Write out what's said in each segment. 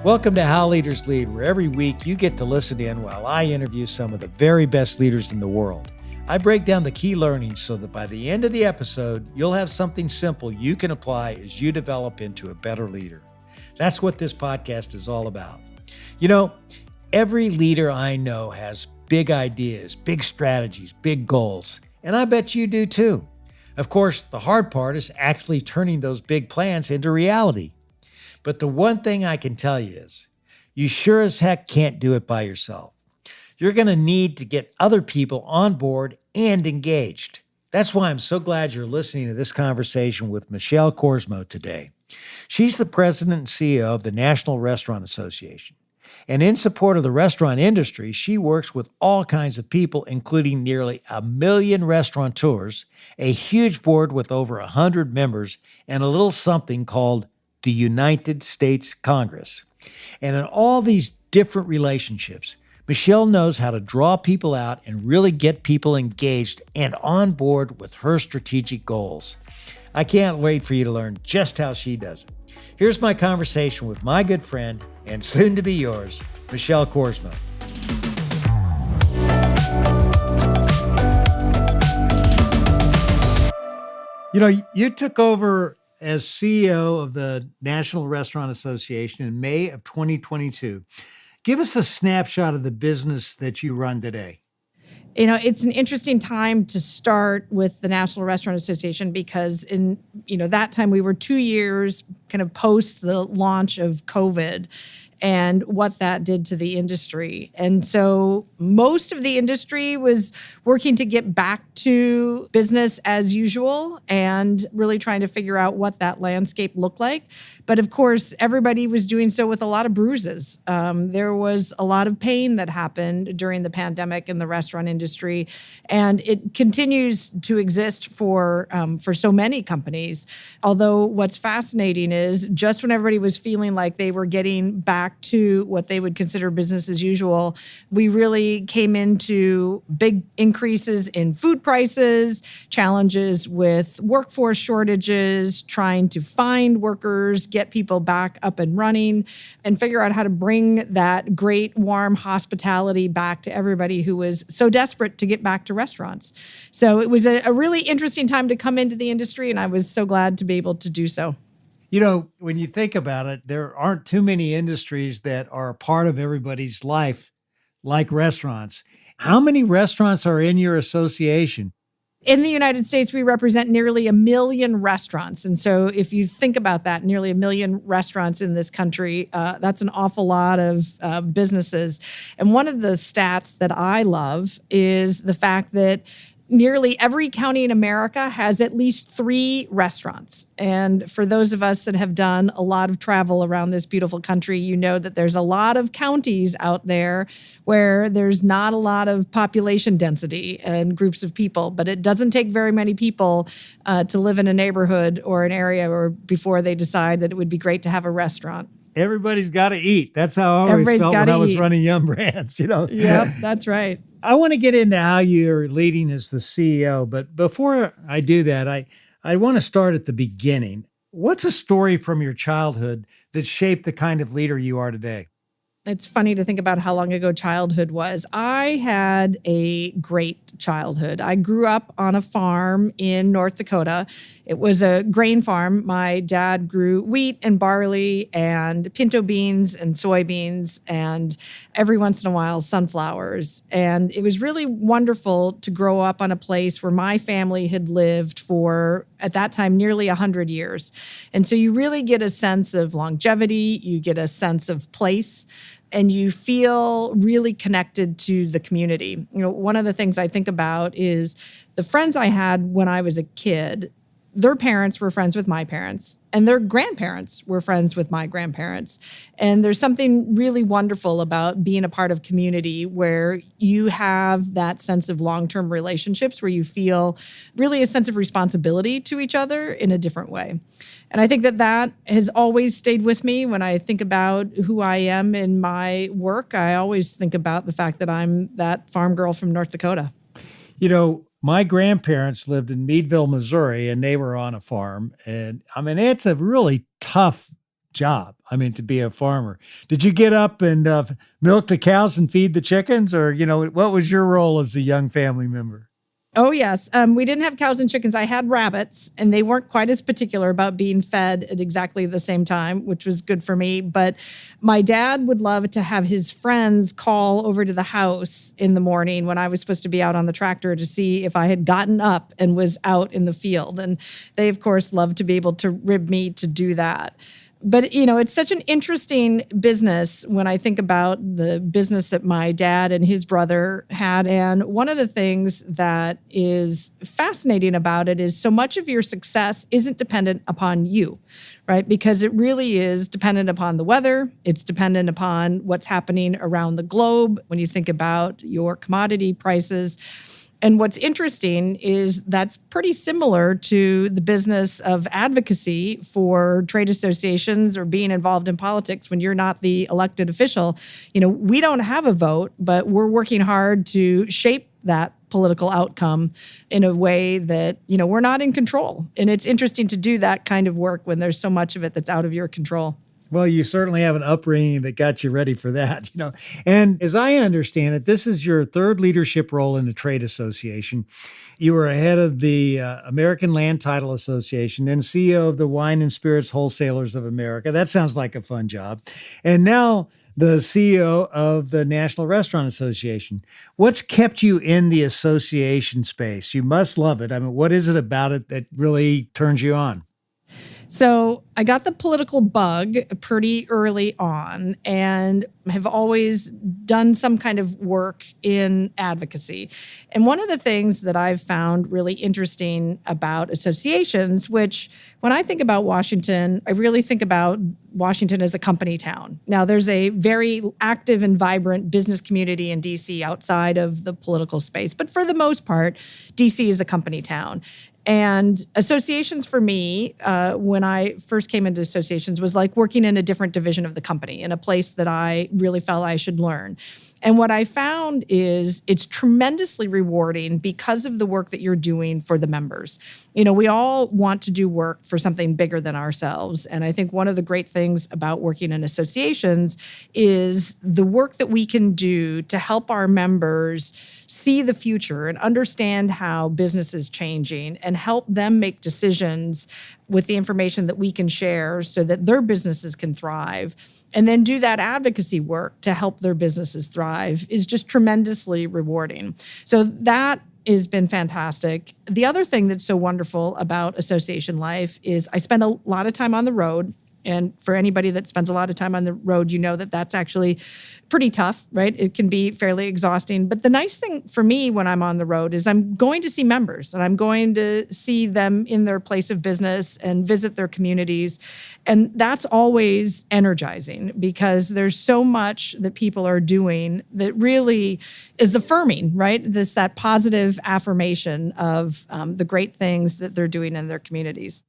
Welcome to How Leaders Lead, where every week you get to listen in while I interview some of the very best leaders in the world. I break down the key learnings so that by the end of the episode, you'll have something simple you can apply as you develop into a better leader. That's what this podcast is all about. You know, every leader I know has big ideas, big strategies, big goals, and I bet you do too. Of course, the hard part is actually turning those big plans into reality. But the one thing I can tell you is, you sure as heck can't do it by yourself. You're going to need to get other people on board and engaged. That's why I'm so glad you're listening to this conversation with Michelle Korsmo today. She's the president and CEO of the National Restaurant Association. And in support of the restaurant industry, she works with all kinds of people, including nearly 1 million restaurateurs, a huge board with over 100 members, and a little something called the United States Congress. And in all these different relationships, Michelle knows how to draw people out and really get people engaged and on board with her strategic goals. I can't wait for you to learn just how she does it. Here's my conversation with my good friend and soon to be yours, Michelle Korsmo. You know, you took over as CEO of the National Restaurant Association in May of 2022. Give us a snapshot of the business that you run today. You know, it's an interesting time to start with the National Restaurant Association because in, that time we were 2 years kind of post the launch of COVID and what that did to the industry. And so most of the industry was working to get back to business as usual and really trying to figure out what that landscape looked like. But of course, everybody was doing so with a lot of bruises. There was a lot of pain that happened during the pandemic in the restaurant industry, and it continues to exist for so many companies. Although what's fascinating is just when everybody was feeling like they were getting back to what they would consider business as usual, we really came into big increases in food prices, challenges with workforce shortages, trying to find workers, get people back up and running, and figure out how to bring that great warm hospitality back to everybody who was so desperate to get back to restaurants. So it was a really interesting time to come into the industry, and I was so glad to be able to do so. You know, when you think about it, there aren't too many industries that are a part of everybody's life like restaurants. How many restaurants are in your association? In the United States, we represent nearly 1 million restaurants. And so if you think about that, nearly 1 million restaurants in this country, that's an awful lot of businesses. And one of the stats that I love is the fact that nearly every county in America has at least 3 restaurants. And for those of us that have done a lot of travel around this beautiful country, you know that there's a lot of counties out there where there's not a lot of population density and groups of people, but it doesn't take very many people to live in a neighborhood or an area or before they decide that it would be great to have a restaurant. Everybody's got to eat. That's how I always felt when I was running Yum Brands, Yep, that's right. I want to get into how you're leading as the CEO, but before I do that, I want to start at the beginning. What's a story from your childhood that shaped the kind of leader you are today? It's funny to think about how long ago childhood was. I had a great childhood. I grew up on a farm in North Dakota. It was a grain farm. My dad grew wheat and barley and pinto beans and soybeans and every once in a while sunflowers. And it was really wonderful to grow up on a place where my family had lived for, at that time, nearly 100 years. And so you really get a sense of longevity, you get a sense of place, and you feel really connected to the community. You know, one of the things I think about is the friends I had when I was a kid. Their parents were friends with my parents, and their grandparents were friends with my grandparents. And there's something really wonderful about being a part of community where you have that sense of long-term relationships, where you feel really a sense of responsibility to each other in a different way. And I think that has always stayed with me. When I think about who I am in my work, I always think about the fact that I'm that farm girl from North Dakota. You know, my grandparents lived in Meadville, Missouri, and they were on a farm. And I mean, it's a really tough job. I mean, to be a farmer. Did you get up and milk the cows and feed the chickens? Or, what was your role as a young family member? Oh, yes. We didn't have cows and chickens. I had rabbits, and they weren't quite as particular about being fed at exactly the same time, which was good for me. But my dad would love to have his friends call over to the house in the morning when I was supposed to be out on the tractor to see if I had gotten up and was out in the field. And they, of course, loved to be able to rib me to do that. But, it's such an interesting business when I think about the business that my dad and his brother had. And one of the things that is fascinating about it is so much of your success isn't dependent upon you, right? Because it really is dependent upon the weather. It's dependent upon what's happening around the globe when you think about your commodity prices. And what's interesting is that's pretty similar to the business of advocacy for trade associations or being involved in politics when you're not the elected official. We don't have a vote, but we're working hard to shape that political outcome in a way that, we're not in control. And it's interesting to do that kind of work when there's so much of it that's out of your control. Well, you certainly have an upbringing that got you ready for that, And as I understand it, this is your third leadership role in a trade association. You were head of the American Land Title Association, then CEO of the Wine and Spirits Wholesalers of America. That sounds like a fun job. And now the CEO of the National Restaurant Association. What's kept you in the association space? You must love it. I mean, what is it about it that really turns you on? So I got the political bug pretty early on and have always done some kind of work in advocacy. And one of the things that I've found really interesting about associations, which when I think about Washington, I really think about Washington as a company town. Now, there's a very active and vibrant business community in DC outside of the political space. But for the most part, DC is a company town. And associations for me, when I first came into associations, was like working in a different division of the company, in a place that I really felt I should learn. And what I found is it's tremendously rewarding because of the work that you're doing for the members. We all want to do work for something bigger than ourselves. And I think one of the great things about working in associations is the work that we can do to help our members see the future and understand how business is changing and help them make decisions with the information that we can share so that their businesses can thrive. And then do that advocacy work to help their businesses thrive is just tremendously rewarding. So that has been fantastic. The other thing that's so wonderful about association life is I spend a lot of time on the road. And for anybody that spends a lot of time on the road, that that's actually pretty tough, right? It can be fairly exhausting. But the nice thing for me when I'm on the road is I'm going to see members and I'm going to see them in their place of business and visit their communities. And that's always energizing because there's so much that people are doing that really is affirming, right? That positive affirmation of the great things that they're doing in their communities.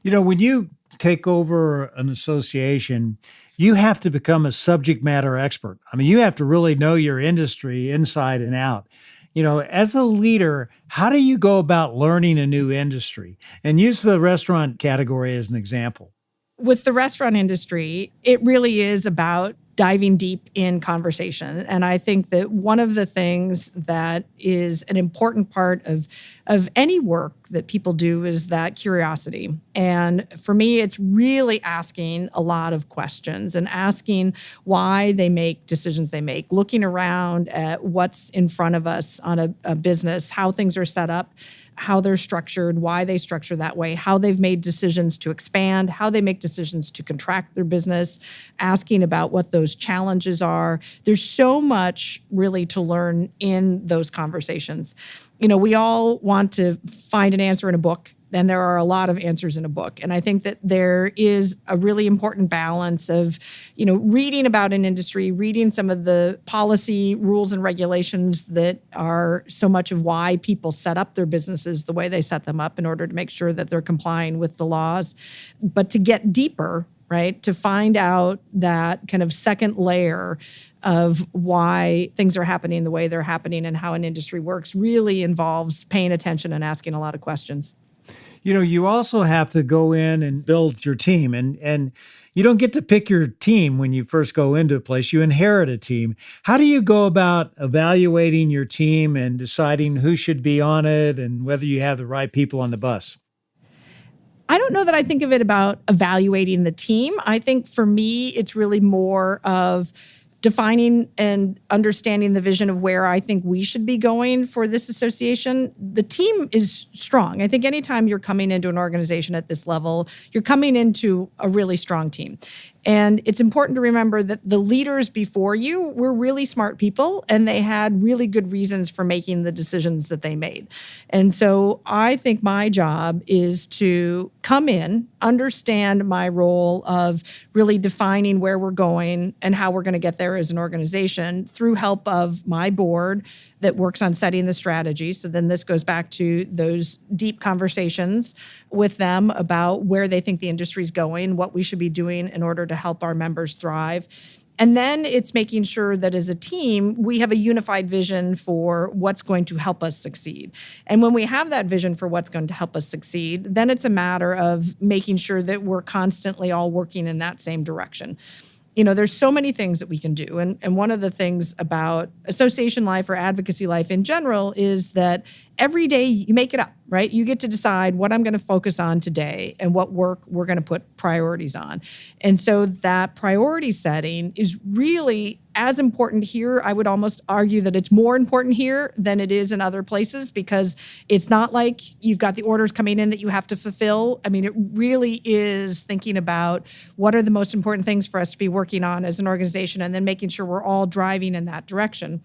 When you take over an association, you have to become a subject matter expert. I mean, you have to really know your industry inside and out. As a leader, how do you go about learning a new industry? And use the restaurant category as an example. With the restaurant industry, it really is about diving deep in conversation. And I think that one of the things that is an important part of any work that people do is that curiosity. And for me, it's really asking a lot of questions and asking why they make decisions they make, looking around at what's in front of us on a business, how things are set up, how they're structured, why they structure that way, how they've made decisions to expand, how they make decisions to contract their business, asking about what those challenges are. There's so much really to learn in those conversations. We all want to find an answer in a book, and there are a lot of answers in a book. And I think that there is a really important balance of, reading about an industry, reading some of the policy rules and regulations that are so much of why people set up their businesses the way they set them up in order to make sure that they're complying with the laws. But to get deeper, right, to find out that kind of second layer of why things are happening the way they're happening and how an industry works really involves paying attention and asking a lot of questions. You also have to go in and build your team, and you don't get to pick your team when you first go into a place. You inherit a team. How do you go about evaluating your team and deciding who should be on it and whether you have the right people on the bus? I don't know that I think of it about evaluating the team. I think for me, it's really more of defining and understanding the vision of where I think we should be going for this association. The team is strong. I think anytime you're coming into an organization at this level, you're coming into a really strong team. And it's important to remember that the leaders before you were really smart people and they had really good reasons for making the decisions that they made. And so I think my job is to come in, understand my role of really defining where we're going and how we're going to get there as an organization through help of my board that works on setting the strategy. So then this goes back to those deep conversations with them about where they think the industry is going, what we should be doing in order to help our members thrive. And then it's making sure that as a team, we have a unified vision for what's going to help us succeed. And when we have that vision for what's going to help us succeed, then it's a matter of making sure that we're constantly all working in that same direction. There's so many things that we can do. And one of the things about association life or advocacy life in general is that every day you make it up, right? You get to decide what I'm going to focus on today and what work we're going to put priorities on. And so that priority setting is really as important here. I would almost argue that it's more important here than it is in other places because it's not like you've got the orders coming in that you have to fulfill. I mean, it really is thinking about what are the most important things for us to be working on as an organization and then making sure we're all driving in that direction.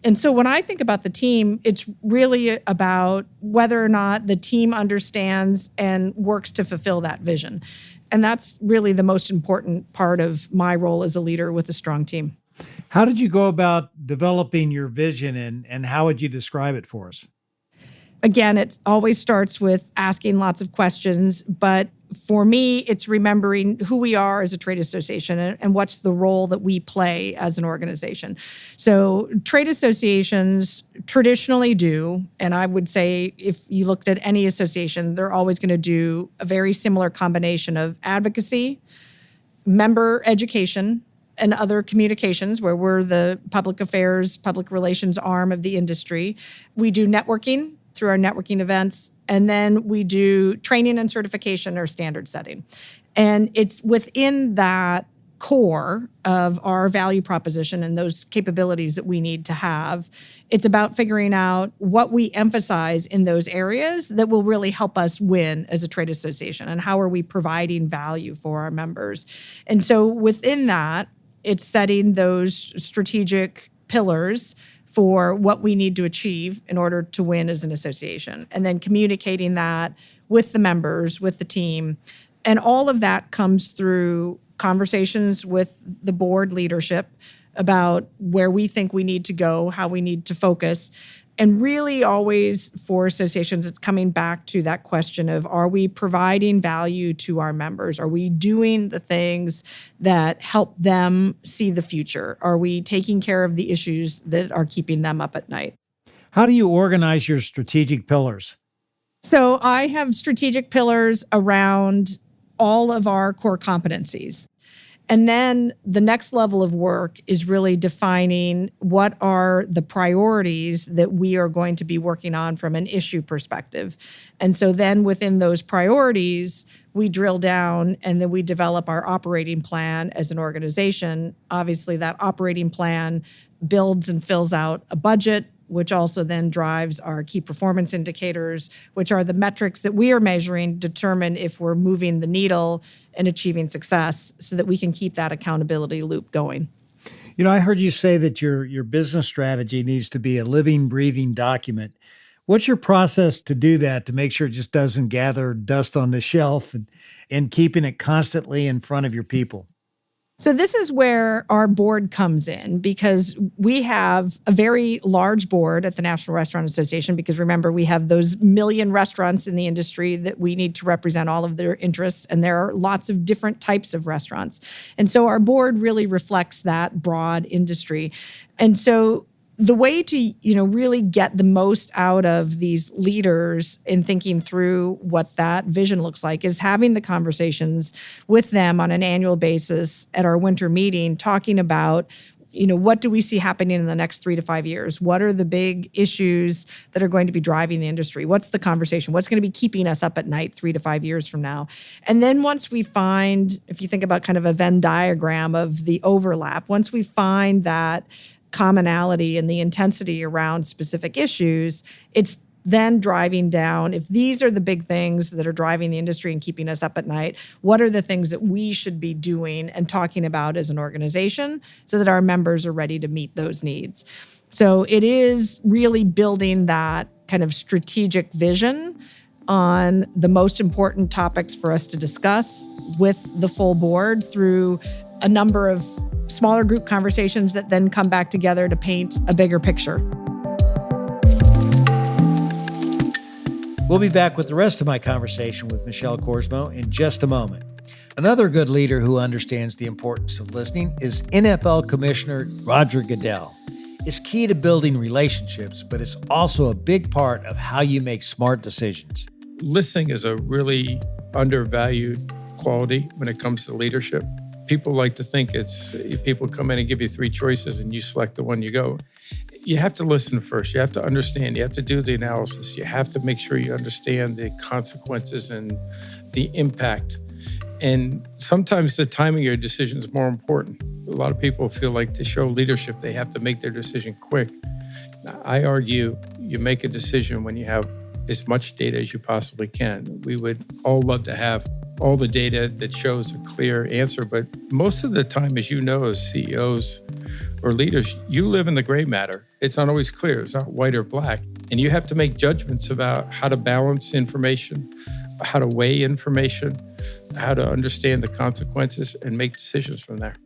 And so when I think about the team, it's really about whether or not the team understands and works to fulfill that vision. And that's really the most important part of my role as a leader with a strong team. How did you go about developing your vision and how would you describe it for us? Again, it always starts with asking lots of questions, but for me, it's remembering who we are as a trade association and what's the role that we play as an organization. So trade associations traditionally do, and I would say if you looked at any association, they're always going to do a very similar combination of advocacy, member education, and other communications where we're the public affairs, public relations arm of the industry. We do networking through our networking events, and then we do training and certification or standard setting. And it's within that core of our value proposition and those capabilities that we need to have. It's about figuring out what we emphasize in those areas that will really help us win as a trade association and how are we providing value for our members. And so within that, it's setting those strategic pillars for what we need to achieve in order to win as an association, and then communicating that with the members, with the team. And all of that comes through conversations with the board leadership about where we think we need to go, how we need to focus. And really always for associations, it's coming back to that question of, are we providing value to our members? Are we doing the things that help them see the future? Are we taking care of the issues that are keeping them up at night? How do you organize your strategic pillars? So I have strategic pillars around all of our core competencies. And then the next level of work is really defining what are the priorities that we are going to be working on from an issue perspective. And so then within those priorities, we drill down and then we develop our operating plan as an organization. Obviously, that operating plan builds and fills out a budget, which also then drives our key performance indicators, which are the metrics that we are measuring to determine if we're moving the needle and achieving success so that we can keep that accountability loop going. I heard you say that your business strategy needs to be a living, breathing document. What's your process to do that, to make sure it just doesn't gather dust on the shelf and keeping it constantly in front of your people? So this is where our board comes in, because we have a very large board at the National Restaurant Association, because remember, we have those million restaurants in the industry that we need to represent all of their interests, and there are lots of different types of restaurants. And so our board really reflects that broad industry. And so the way to, really get the most out of these leaders in thinking through what that vision looks like is having the conversations with them on an annual basis at our winter meeting, talking about, what do we see happening in the next 3 to 5 years? What are the big issues that are going to be driving the industry? What's the conversation? What's going to be keeping us up at night 3 to 5 years from now? And then once we find, if you think about kind of a Venn diagram of the overlap, once we find that commonality and the intensity around specific issues, it's then driving down, if these are the big things that are driving the industry and keeping us up at night, what are the things that we should be doing and talking about as an organization so that our members are ready to meet those needs? So it is really building that kind of strategic vision on the most important topics for us to discuss with the full board through a number of smaller group conversations that then come back together to paint a bigger picture. We'll be back with the rest of my conversation with Michelle Korsmo in just a moment. Another good leader who understands the importance of listening is NFL Commissioner Roger Goodell. It's key to building relationships, but it's also a big part of how you make smart decisions. Listening is a really undervalued quality when it comes to leadership. People like to think people come in and give you 3 choices and you select the one you go. You have to listen first. You have to understand. You have to do the analysis. You have to make sure you understand the consequences and the impact. And sometimes the timing of your decision is more important. A lot of people feel like to show leadership, they have to make their decision quick. I argue you make a decision when you have as much data as you possibly can. We would all love to have all the data that shows a clear answer, but most of the time, as you know, as CEOs or leaders, you live in the gray matter. It's not always clear. It's not white or black. And you have to make judgments about how to balance information, how to weigh information, how to understand the consequences and make decisions from there.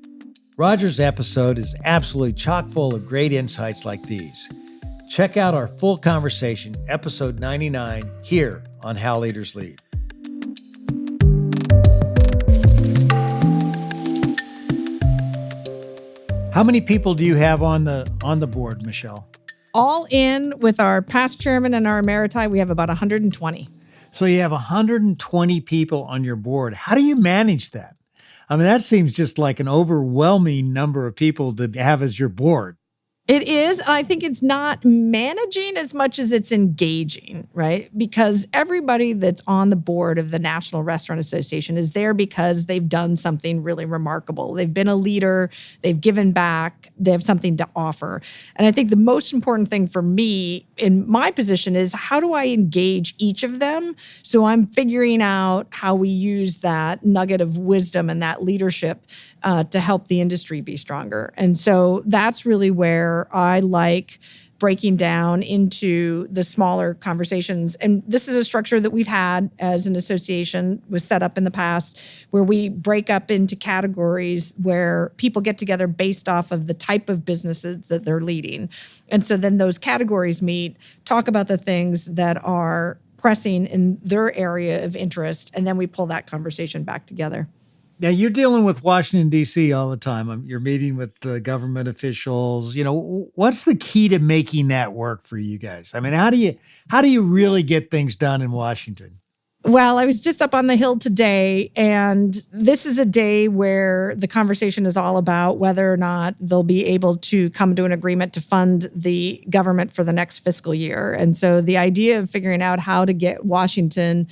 Roger's episode is absolutely chock full of great insights like these. Check out our full conversation, episode 99, here on How Leaders Lead. How many people do you have on the board, Michelle? All in with our past chairman and our emeriti, we have about 120. So you have 120 people on your board. How do you manage that? I mean, that seems just like an overwhelming number of people to have as your board. It is. And I think it's not managing as much as it's engaging, right? Because everybody that's on the board of the National Restaurant Association is there because they've done something really remarkable. They've been a leader, they've given back, they have something to offer. And I think the most important thing for me in my position is how do I engage each of them? So I'm figuring out how we use that nugget of wisdom and that leadership to help the industry be stronger. And so that's really where I like breaking down into the smaller conversations. And this is a structure that we've had as an association, was set up in the past, where we break up into categories where people get together based off of the type of businesses that they're leading. And so then those categories meet, talk about the things that are pressing in their area of interest, and then we pull that conversation back together. Now, you're dealing with Washington, D.C. all the time. You're meeting with the government officials. What's the key to making that work for you guys? I mean, how do you really get things done in Washington? Well, I was just up on the Hill today, and this is a day where the conversation is all about whether or not they'll be able to come to an agreement to fund the government for the next fiscal year. And so the idea of figuring out how to get Washington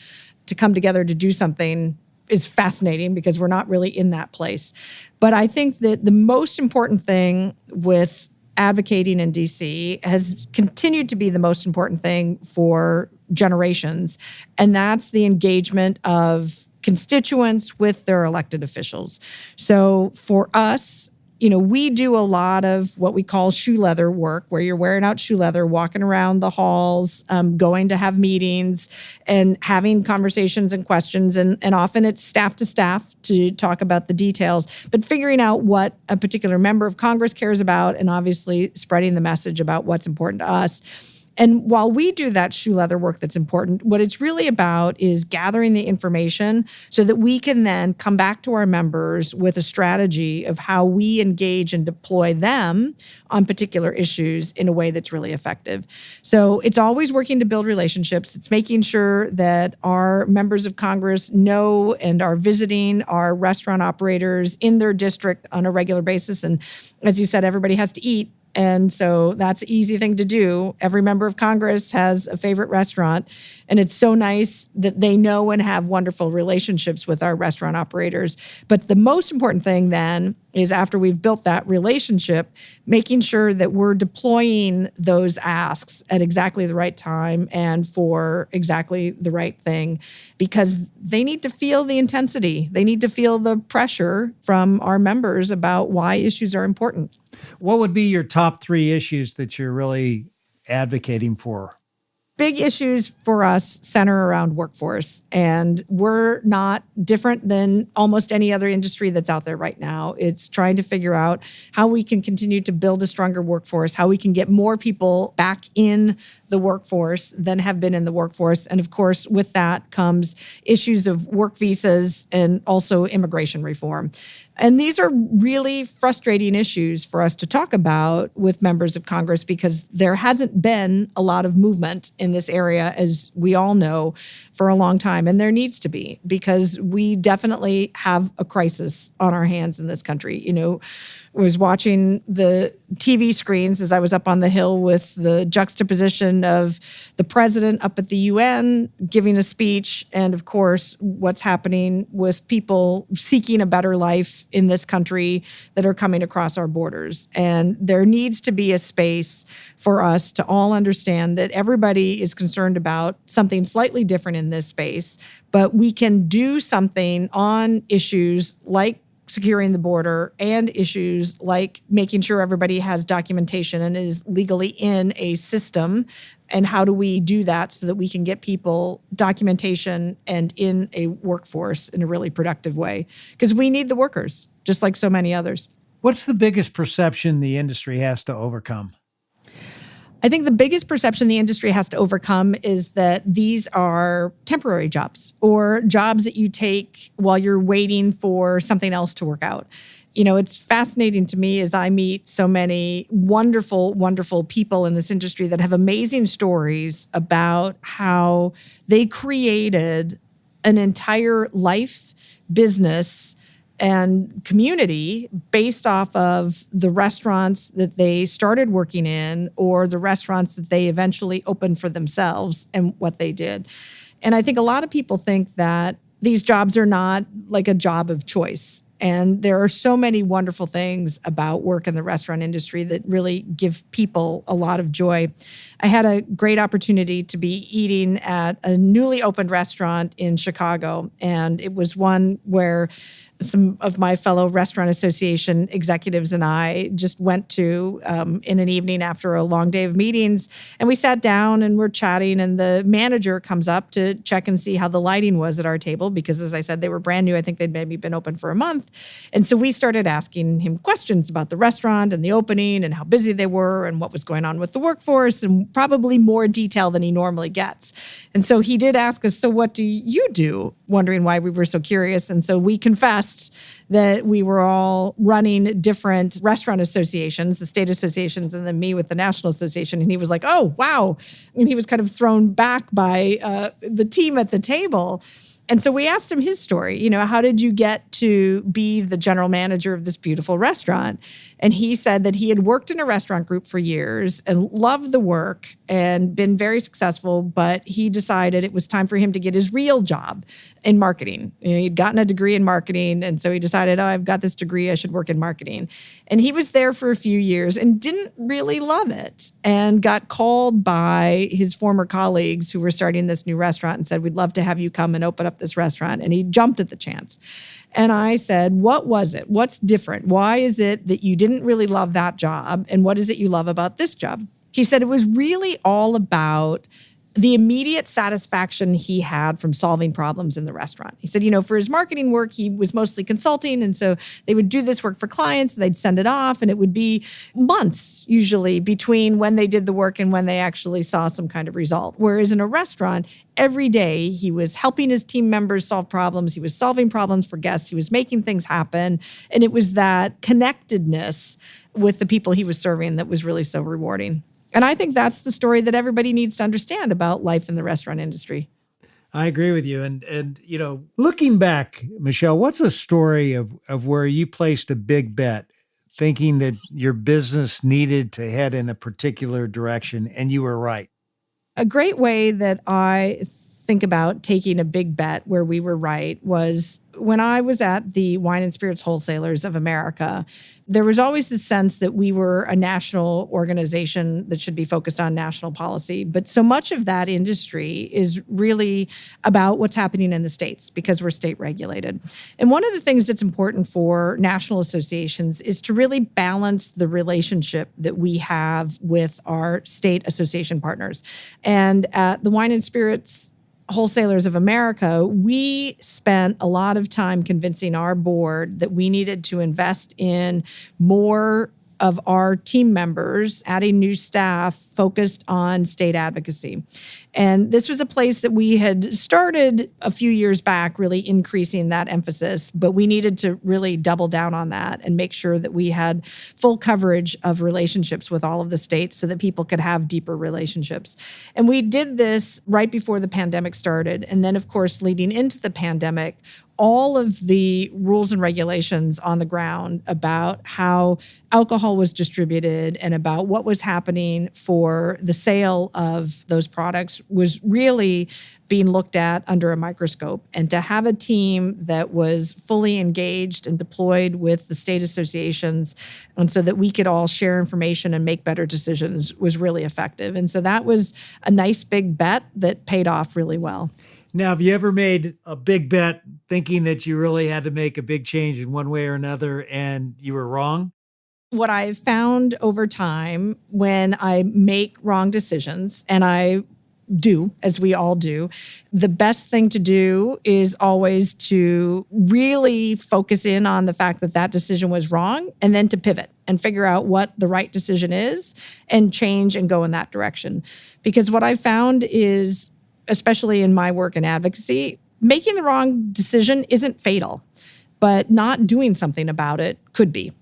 to come together to do something is fascinating because we're not really in that place. But I think that the most important thing with advocating in DC has continued to be the most important thing for generations, and that's the engagement of constituents with their elected officials. So for us, we do a lot of what we call shoe leather work, where you're wearing out shoe leather, walking around the halls, going to have meetings and having conversations and questions. And often it's staff to staff to talk about the details, but figuring out what a particular member of Congress cares about and obviously spreading the message about what's important to us. And while we do that shoe leather work that's important, what it's really about is gathering the information so that we can then come back to our members with a strategy of how we engage and deploy them on particular issues in a way that's really effective. So it's always working to build relationships. It's making sure that our members of Congress know and are visiting our restaurant operators in their district on a regular basis. And as you said, everybody has to eat. And so that's an easy thing to do. Every member of Congress has a favorite restaurant. And it's so nice that they know and have wonderful relationships with our restaurant operators. But the most important thing then is after we've built that relationship, making sure that we're deploying those asks at exactly the right time and for exactly the right thing, because they need to feel the intensity. They need to feel the pressure from our members about why issues are important. What would be your top 3 issues that you're really advocating for? Big issues for us center around workforce, and we're not different than almost any other industry that's out there right now. It's trying to figure out how we can continue to build a stronger workforce, how we can get more people back in the workforce than have been in the workforce. And of course, with that comes issues of work visas and also immigration reform. And these are really frustrating issues for us to talk about with members of Congress because there hasn't been a lot of movement in this area, as we all know, for a long time. And there needs to be, because we definitely have a crisis on our hands in this country. You know, I was watching the TV screens as I was up on the Hill with the juxtaposition of the president up at the UN giving a speech, and of course, what's happening with people seeking a better life in this country that are coming across our borders. And there needs to be a space for us to all understand that everybody is concerned about something slightly different in this space, but we can do something on issues like securing the border and issues like making sure everybody has documentation and is legally in a system. And how do we do that so that we can get people documentation and in a workforce in a really productive way? Because we need the workers, just like so many others. What's the biggest perception the industry has to overcome? I think the biggest perception the industry has to overcome is that these are temporary jobs or jobs that you take while you're waiting for something else to work out. You know, it's fascinating to me as I meet so many wonderful, wonderful people in this industry that have amazing stories about how they created an entire life, business, and community based off of the restaurants that they started working in or the restaurants that they eventually opened for themselves and what they did. And I think a lot of people think that these jobs are not like a job of choice. And there are so many wonderful things about work in the restaurant industry that really give people a lot of joy. I had a great opportunity to be eating at a newly opened restaurant in Chicago, and it was one where some of my fellow Restaurant Association executives and I just went to in an evening after a long day of meetings. And we sat down and we're chatting, and the manager comes up to check and see how the lighting was at our table because, as I said, they were brand new. I think they'd maybe been open for a month. And so we started asking him questions about the restaurant and the opening and how busy they were and what was going on with the workforce, and probably more detail than he normally gets. And so he did ask us, so what do you do? Wondering why we were so curious. And so we confessed that we were all running different restaurant associations, the state associations, and then me with the National Association. And he was like, oh, wow. And he was kind of thrown back by the team at the table. And so we asked him his story. You know, how did you get to be the general manager of this beautiful restaurant? And he said that he had worked in a restaurant group for years and loved the work and been very successful, but he decided it was time for him to get his real job in marketing. You know, he'd gotten a degree in marketing, and so he decided, oh, I've got this degree, I should work in marketing. And he was there for a few years and didn't really love it, and got called by his former colleagues who were starting this new restaurant and said, we'd love to have you come and open up this restaurant. And he jumped at the chance. And I said, what was it? What's different? Why is it that you didn't really love that job? And what is it you love about this job? He said it was really all about the immediate satisfaction he had from solving problems in the restaurant. He said, for his marketing work, he was mostly consulting. And so they would do this work for clients, they'd send it off, and it would be months usually between when they did the work and when they actually saw some kind of result. Whereas in a restaurant, every day he was helping his team members solve problems. He was solving problems for guests. He was making things happen. And it was that connectedness with the people he was serving that was really so rewarding. And I think that's the story that everybody needs to understand about life in the restaurant industry. I agree with you. And looking back, Michelle, what's a story of where you placed a big bet thinking that your business needed to head in a particular direction and you were right? A great way that I think about taking a big bet where we were right was when I was at the Wine and Spirits Wholesalers of America. There was always the sense that we were a national organization that should be focused on national policy. But so much of that industry is really about what's happening in the states because we're state regulated. And one of the things that's important for national associations is to really balance the relationship that we have with our state association partners. And at the Wine and Spirits Wholesalers of America, we spent a lot of time convincing our board that we needed to invest in more of our team members, adding new staff focused on state advocacy. And this was a place that we had started a few years back, really increasing that emphasis, but we needed to really double down on that and make sure that we had full coverage of relationships with all of the states so that people could have deeper relationships. And we did this right before the pandemic started. And then, of course, leading into the pandemic, all of the rules and regulations on the ground about how alcohol was distributed and about what was happening for the sale of those products was really being looked at under a microscope. And to have a team that was fully engaged and deployed with the state associations, and so that we could all share information and make better decisions, was really effective. And so that was a nice big bet that paid off really well. Now, have you ever made a big bet thinking that you really had to make a big change in one way or another and you were wrong? What I've found over time when I make wrong decisions, and I do, as we all do, the best thing to do is always to really focus in on the fact that that decision was wrong and then to pivot and figure out what the right decision is and change and go in that direction. Because what I've found is, especially in my work in advocacy, making the wrong decision isn't fatal, but not doing something about it could be.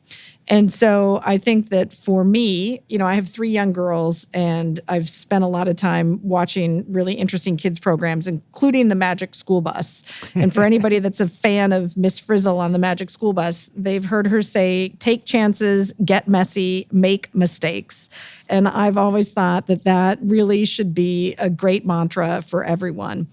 And so I think that for me, I have 3 young girls and I've spent a lot of time watching really interesting kids programs, including the Magic School Bus. And for anybody that's a fan of Miss Frizzle on the Magic School Bus, they've heard her say, take chances, get messy, make mistakes. And I've always thought that that really should be a great mantra for everyone.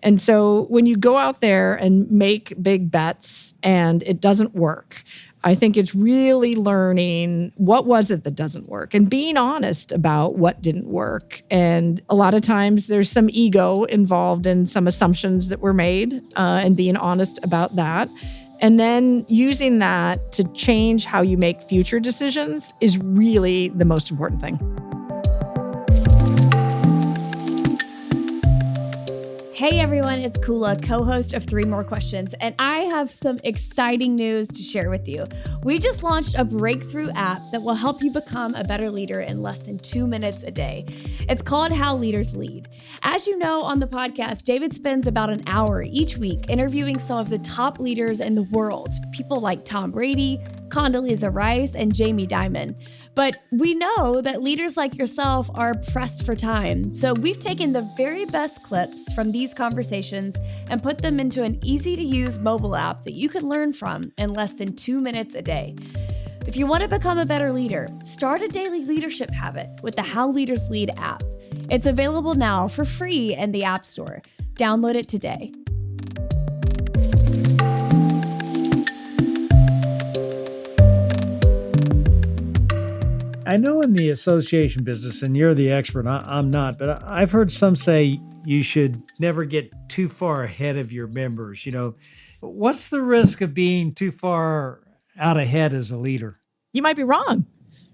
And so when you go out there and make big bets and it doesn't work, I think it's really learning what was it that doesn't work and being honest about what didn't work. And a lot of times there's some ego involved in some assumptions that were made and being honest about that. And then using that to change how you make future decisions is really the most important thing. Hey everyone, it's Kula, co-host of 3 More Questions, and I have some exciting news to share with you. We just launched a breakthrough app that will help you become a better leader in less than 2 minutes a day. It's called How Leaders Lead. As you know on the podcast, David spends about an hour each week interviewing some of the top leaders in the world, people like Tom Brady, Condoleezza Rice, and Jamie Dimon. But we know that leaders like yourself are pressed for time. So we've taken the very best clips from these conversations and put them into an easy-to-use mobile app that you can learn from in less than 2 minutes a day. If you want to become a better leader, start a daily leadership habit with the How Leaders Lead app. It's available now for free in the App Store. Download it today. I know in the association business, and you're the expert, I'm not, but I've heard some say you should never get too far ahead of your members. What's the risk of being too far out ahead as a leader? You might be wrong.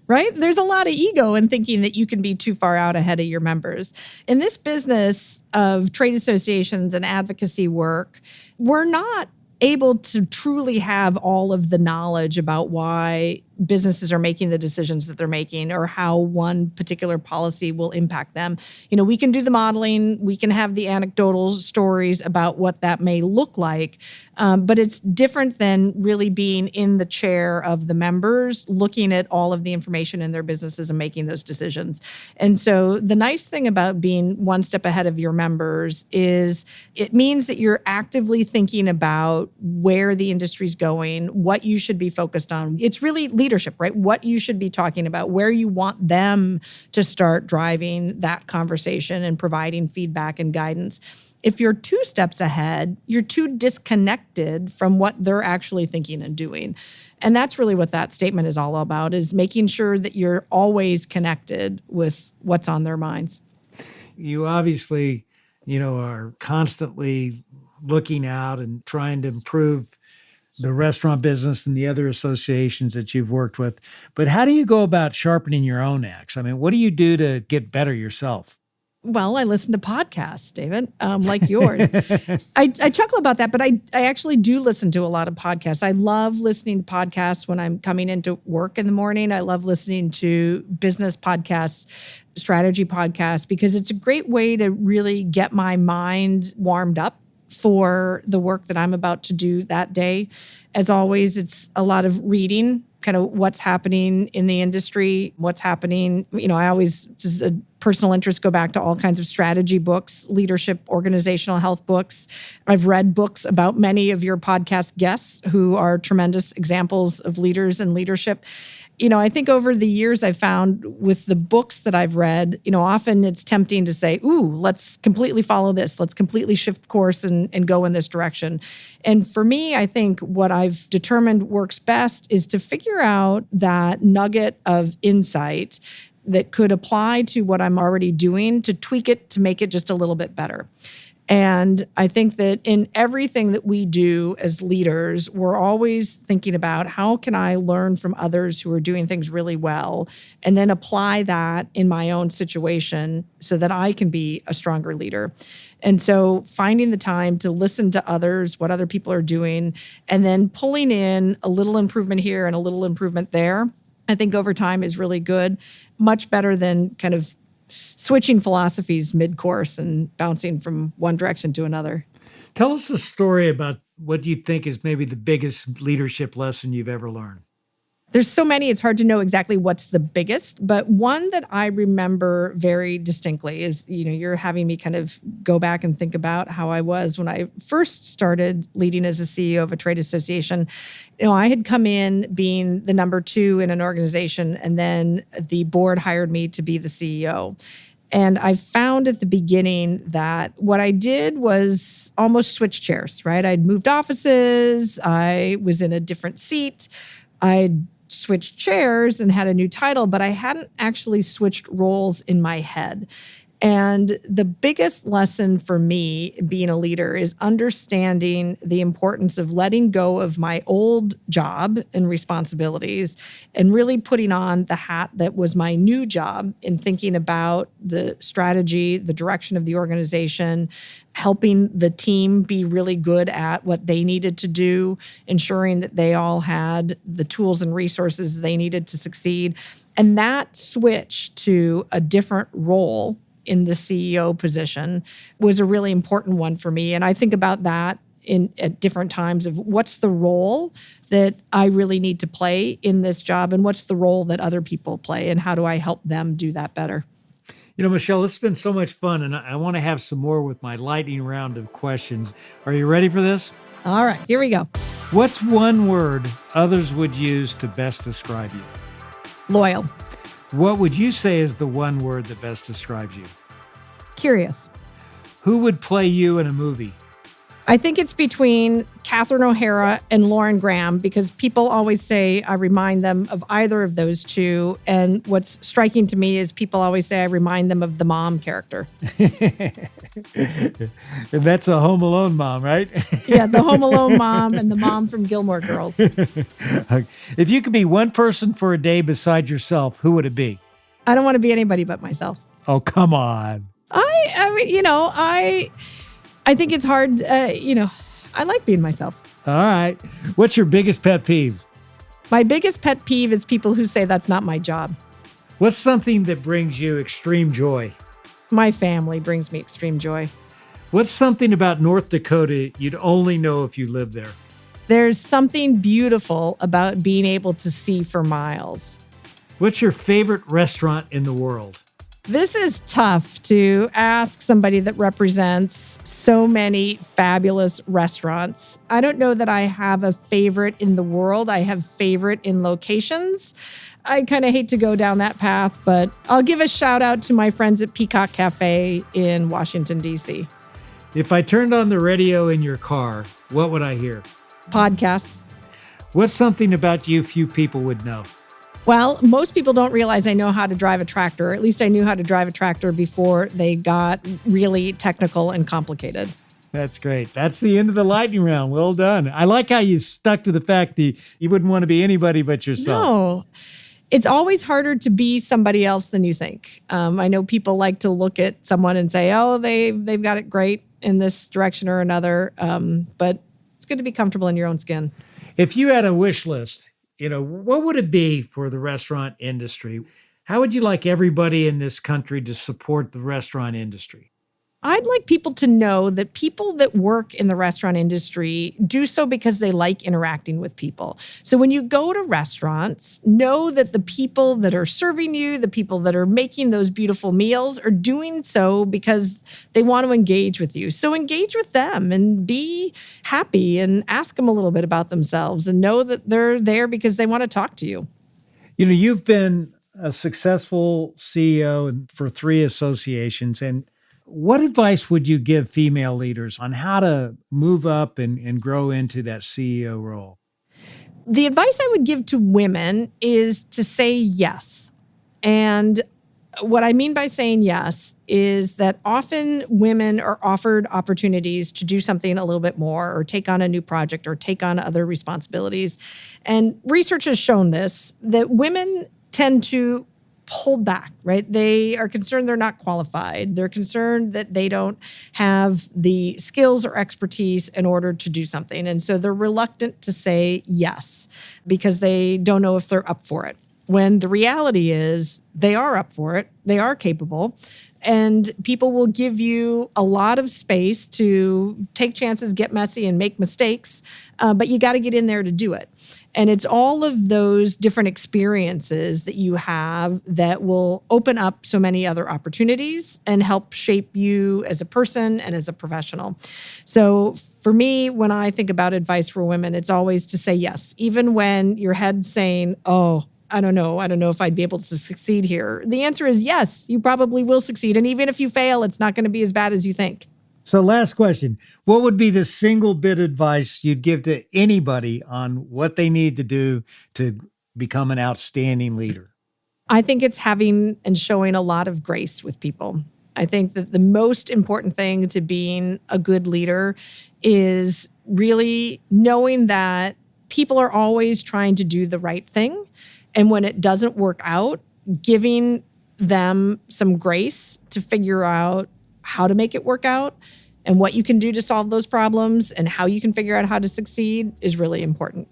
right? There's a lot of ego in thinking that you can be too far out ahead of your members. In this business of trade associations and advocacy work, we're not able to truly have all of the knowledge about why businesses are making the decisions that they're making or how one particular policy will impact them. We can do the modeling, we can have the anecdotal stories about what that may look like, but it's different than really being in the chair of the members, looking at all of the information in their businesses and making those decisions. And so the nice thing about being one step ahead of your members is it means that you're actively thinking about where the industry's going, what you should be focused on. It's really leadership, right? What you should be talking about, where you want them to start driving that conversation and providing feedback and guidance. If you're 2 steps ahead, you're too disconnected from what they're actually thinking and doing. And that's really what that statement is all about, is making sure that you're always connected with what's on their minds. You obviously, are constantly looking out and trying to improve the restaurant business and the other associations that you've worked with. But how do you go about sharpening your own axe? I mean, what do you do to get better yourself? Well, I listen to podcasts, David, like yours. I chuckle about that, but I actually do listen to a lot of podcasts. I love listening to podcasts when I'm coming into work in the morning. I love listening to business podcasts, strategy podcasts, because it's a great way to really get my mind warmed up for the work that I'm about to do that day. As always, it's a lot of reading, kind of what's happening in the industry, what's happening. I always, just a personal interest, go back to all kinds of strategy books, leadership, organizational health books. I've read books about many of your podcast guests who are tremendous examples of leaders and leadership. I think over the years I've found with the books that I've read, often it's tempting to say, ooh, let's completely follow this. Let's completely shift course and go in this direction. And for me, I think what I've determined works best is to figure out that nugget of insight that could apply to what I'm already doing, to tweak it, to make it just a little bit better. And I think that in everything that we do as leaders, we're always thinking about how can I learn from others who are doing things really well and then apply that in my own situation so that I can be a stronger leader. And so finding the time to listen to others, what other people are doing, and then pulling in a little improvement here and a little improvement there, I think over time is really good, much better than kind of switching philosophies mid-course and bouncing from one direction to another. Tell us a story about what you think is maybe the biggest leadership lesson you've ever learned. There's so many, it's hard to know exactly what's the biggest, but one that I remember very distinctly is, you're having me kind of go back and think about how I was when I first started leading as a CEO of a trade association. I had come in being the number 2 in an organization, and then the board hired me to be the CEO. And I found at the beginning that what I did was almost switch chairs, right? I'd moved offices, I was in a different seat, I'd switched chairs and had a new title, but I hadn't actually switched roles in my head. And the biggest lesson for me being a leader is understanding the importance of letting go of my old job and responsibilities and really putting on the hat that was my new job in thinking about the strategy, the direction of the organization, helping the team be really good at what they needed to do, ensuring that they all had the tools and resources they needed to succeed. And that switch to a different role in the CEO position was a really important one for me. And I think about that at different times of what's the role that I really need to play in this job and what's the role that other people play and how do I help them do that better? Michelle, this has been so much fun, and I want to have some more with my lightning round of questions. Are you ready for this? All right, here we go. What's one word others would use to best describe you? Loyal. What would you say is the one word that best describes you? Curious. Who would play you in a movie? I think it's between Catherine O'Hara and Lauren Graham, because people always say I remind them of either of those two. And what's striking to me is people always say I remind them of the mom character. And that's a Home Alone mom, right? Yeah, the Home Alone mom and the mom from Gilmore Girls. If you could be one person for a day beside yourself, who would it be? I don't want to be anybody but myself. Oh, come on. I mean, I think it's hard. I like being myself. All right. What's your biggest pet peeve? My biggest pet peeve is people who say that's not my job. What's something that brings you extreme joy? My family brings me extreme joy. What's something about North Dakota you'd only know if you lived there? There's something beautiful about being able to see for miles. What's your favorite restaurant in the world? This is tough to ask somebody that represents so many fabulous restaurants. I don't know that I have a favorite in the world. I have favorite in locations. I kind of hate to go down that path, but I'll give a shout out to my friends at Peacock Cafe in Washington, D.C. If I turned on the radio in your car, what would I hear? Podcasts. What's something about you few people would know? Well, most people don't realize I know how to drive a tractor. At least I knew how to drive a tractor before they got really technical and complicated. That's great. That's the end of the lightning round. Well done. I like how you stuck to the fact that you wouldn't want to be anybody but yourself. No. It's always harder to be somebody else than you think. I know people like to look at someone and say, oh, they've got it great in this direction or another. But it's good to be comfortable in your own skin. If you had a wish list, what would it be for the restaurant industry? How would you like everybody in this country to support the restaurant industry? I'd like people to know that people that work in the restaurant industry do so because they like interacting with people. So when you go to restaurants, know that the people that are serving you, the people that are making those beautiful meals are doing so because they want to engage with you. So engage with them and be happy and ask them a little bit about themselves and know that they're there because they want to talk to you. You've been a successful CEO for 3 associations, and what advice would you give female leaders on how to move up and grow into that CEO role? The advice I would give to women is to say yes. And what I mean by saying yes is that often women are offered opportunities to do something a little bit more or take on a new project or take on other responsibilities. And research has shown this, that women tend to hold back, right? They are concerned they're not qualified. They're concerned that they don't have the skills or expertise in order to do something. And so they're reluctant to say yes because they don't know if they're up for it. When the reality is they are up for it, they are capable, and people will give you a lot of space to take chances, get messy, and make mistakes, but you got to get in there to do it. And it's all of those different experiences that you have that will open up so many other opportunities and help shape you as a person and as a professional. So for me, when I think about advice for women, it's always to say yes, even when your head's saying, oh, I don't know if I'd be able to succeed here. The answer is yes, you probably will succeed. And even if you fail, it's not going to be as bad as you think. So last question, what would be the single bit of advice you'd give to anybody on what they need to do to become an outstanding leader? I think it's having and showing a lot of grace with people. I think that the most important thing to being a good leader is really knowing that people are always trying to do the right thing. And when it doesn't work out, giving them some grace to figure out how to make it work out and what you can do to solve those problems and how you can figure out how to succeed is really important.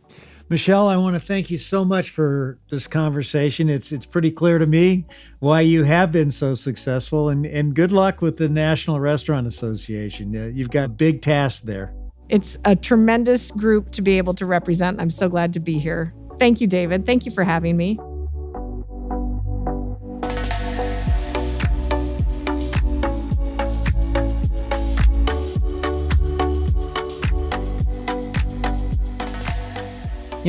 Michelle, I want to thank you so much for this conversation. It's pretty clear to me why you have been so successful, and good luck with the National Restaurant Association. You've got big tasks there. It's a tremendous group to be able to represent. I'm so glad to be here. Thank you, David. Thank you for having me.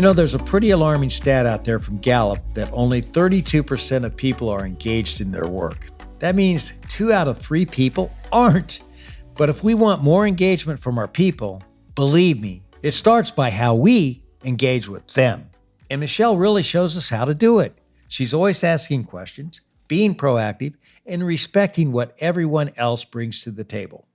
There's a pretty alarming stat out there from Gallup that only 32% of people are engaged in their work. That means 2 out of 3 people aren't. But if we want more engagement from our people, believe me, it starts by how we engage with them. And Michelle really shows us how to do it. She's always asking questions, being proactive, and respecting what everyone else brings to the table.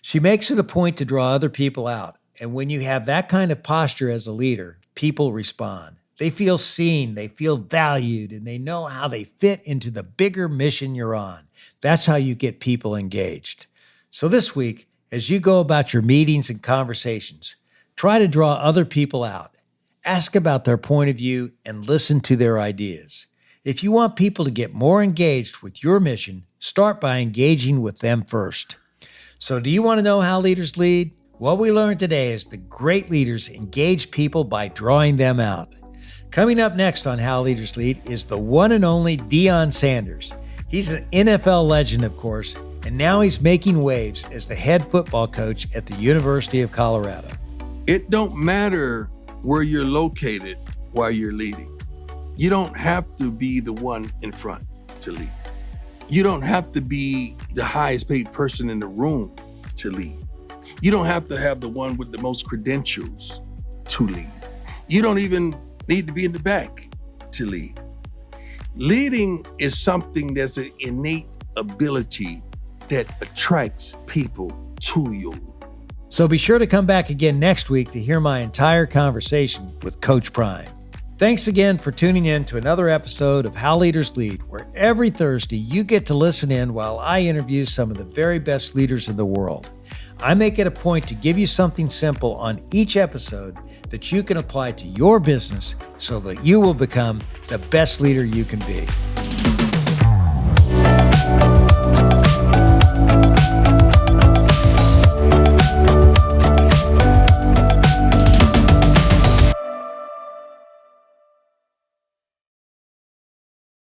She makes it a point to draw other people out. And when you have that kind of posture as a leader, people respond. They feel seen, they feel valued, and they know how they fit into the bigger mission you're on. That's how you get people engaged. So this week, as you go about your meetings and conversations, try to draw other people out. Ask about their point of view and listen to their ideas. If you want people to get more engaged with your mission, start by engaging with them first. So do you want to know how leaders lead? What we learned today is that great leaders engage people by drawing them out. Coming up next on How Leaders Lead is the one and only Deion Sanders. He's an NFL legend, of course, and now he's making waves as the head football coach at the University of Colorado. It don't matter where you're located while you're leading. You don't have to be the one in front to lead. You don't have to be the highest paid person in the room to lead. You don't have to have the one with the most credentials to lead. You don't even need to be in the back to lead. Leading is something that's an innate ability that attracts people to you. So be sure to come back again next week to hear my entire conversation with Coach Prime. Thanks again for tuning in to another episode of How Leaders Lead, where every Thursday you get to listen in while I interview some of the very best leaders in the world. I make it a point to give you something simple on each episode that you can apply to your business so that you will become the best leader you can be.